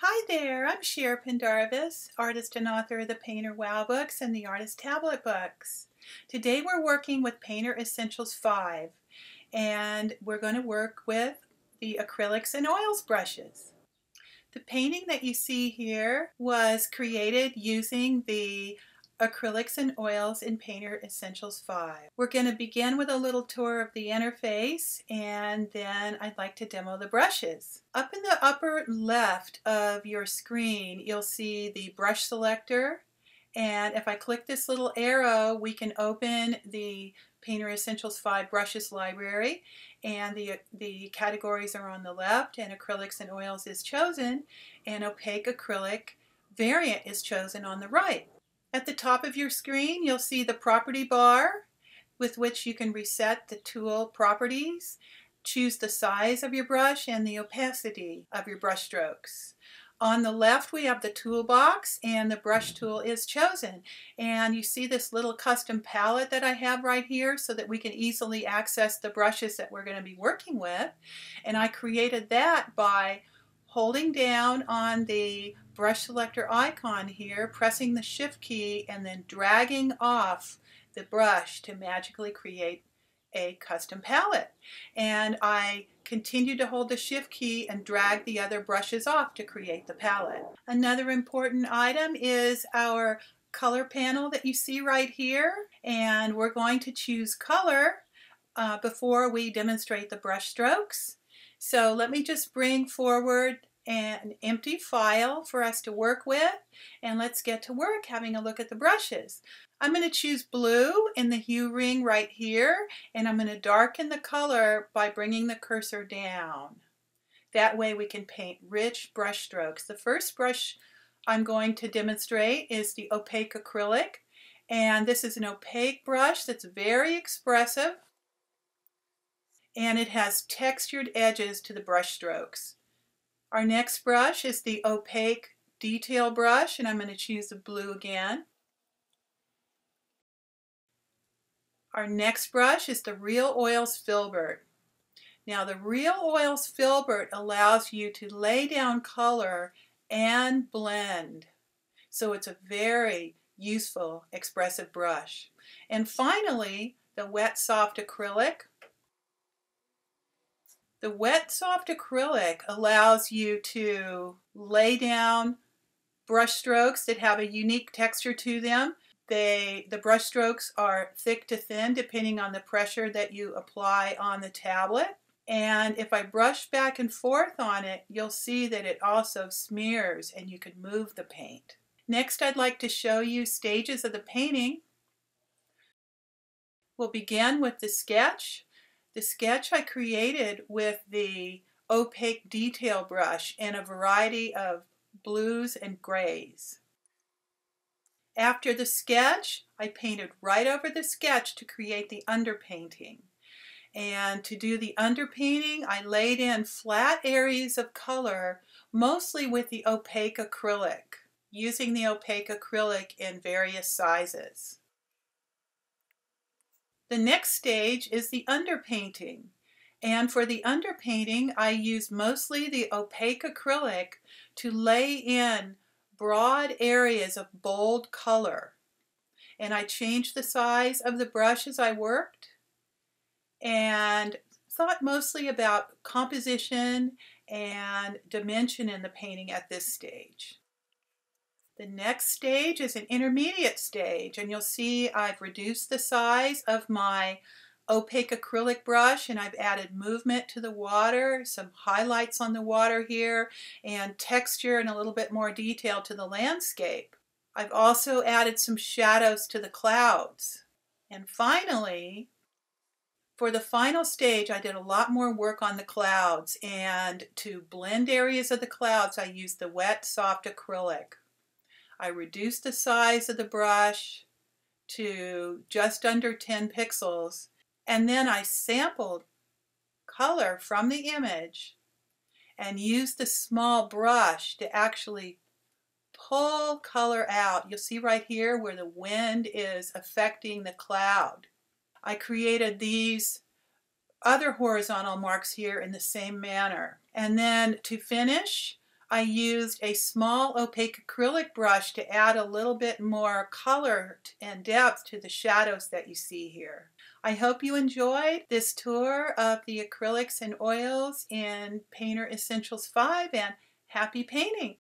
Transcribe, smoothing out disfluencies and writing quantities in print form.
Hi there, I'm Cher Pendarvis, artist and author of the Painter Wow books and the Artist Tablet books. Today we're working with Painter Essentials 5 and we're going to work with the Acrylics and Oils brushes. The painting that you see here was created using the Acrylics and Oils in Painter Essentials 5. We're going to begin with a little tour of the interface and then I'd like to demo the brushes. Up in the upper left of your screen you'll see the brush selector, and if I click this little arrow we can open the Painter Essentials 5 brushes library, and the categories are on the left and Acrylics and Oils is chosen and Opaque Acrylic variant is chosen on the right. At the top of your screen you'll see the property bar with which you can reset the tool properties, choose the size of your brush and the opacity of your brush strokes. On the left we have the toolbox and the brush tool is chosen, and you see this little custom palette that I have right here so that we can easily access the brushes that we're going to be working with, and I created that by holding down on the brush selector icon here, pressing the shift key and then dragging off the brush to magically create a custom palette. And I continue to hold the shift key and drag the other brushes off to create the palette. Another important item is our color panel that you see right here, and we're going to choose color before we demonstrate the brush strokes. So let me just bring forward an empty file for us to work with, and let's get to work having a look at the brushes. I'm going to choose blue in the hue ring right here, and I'm going to darken the color by bringing the cursor down. That way we can paint rich brush strokes. The first brush I'm going to demonstrate is the Opaque Acrylic, and this is an opaque brush that's very expressive and it has textured edges to the brush strokes. Our next brush is the Opaque Detail brush, and I'm going to choose the blue again. Our next brush is the Real Oils Filbert. Now the Real Oils Filbert allows you to lay down color and blend. So it's a very useful, expressive brush. And finally, the Wet Soft Acrylic. The Wet Soft Acrylic allows you to lay down brush strokes that have a unique texture to them. The brush strokes are thick to thin depending on the pressure that you apply on the tablet. And if I brush back and forth on it, you'll see that it also smears and you can move the paint. Next, I'd like to show you stages of the painting. We'll begin with the sketch. The sketch I created with the Opaque Detail brush in a variety of blues and grays. After the sketch, I painted right over the sketch to create the underpainting. And to do the underpainting, I laid in flat areas of color, mostly with the Opaque Acrylic, using the Opaque Acrylic in various sizes. The next stage is the underpainting. And for the underpainting, I used mostly the Opaque Acrylic to lay in broad areas of bold color. And I changed the size of the brush as I worked and thought mostly about composition and dimension in the painting at this stage. The next stage is an intermediate stage, and you'll see I've reduced the size of my Opaque Acrylic brush and I've added movement to the water, some highlights on the water here, and texture and a little bit more detail to the landscape. I've also added some shadows to the clouds. And finally, for the final stage, I did a lot more work on the clouds, and to blend areas of the clouds I used the Wet Soft Acrylic. I reduced the size of the brush to just under 10 pixels, and then I sampled color from the image and used the small brush to actually pull color out. You'll see right here where the wind is affecting the cloud. I created these other horizontal marks here in the same manner. And then to finish, I used a small opaque acrylic brush to add a little bit more color and depth to the shadows that you see here. I hope you enjoyed this tour of the acrylics and oils in Painter Essentials 5, and happy painting!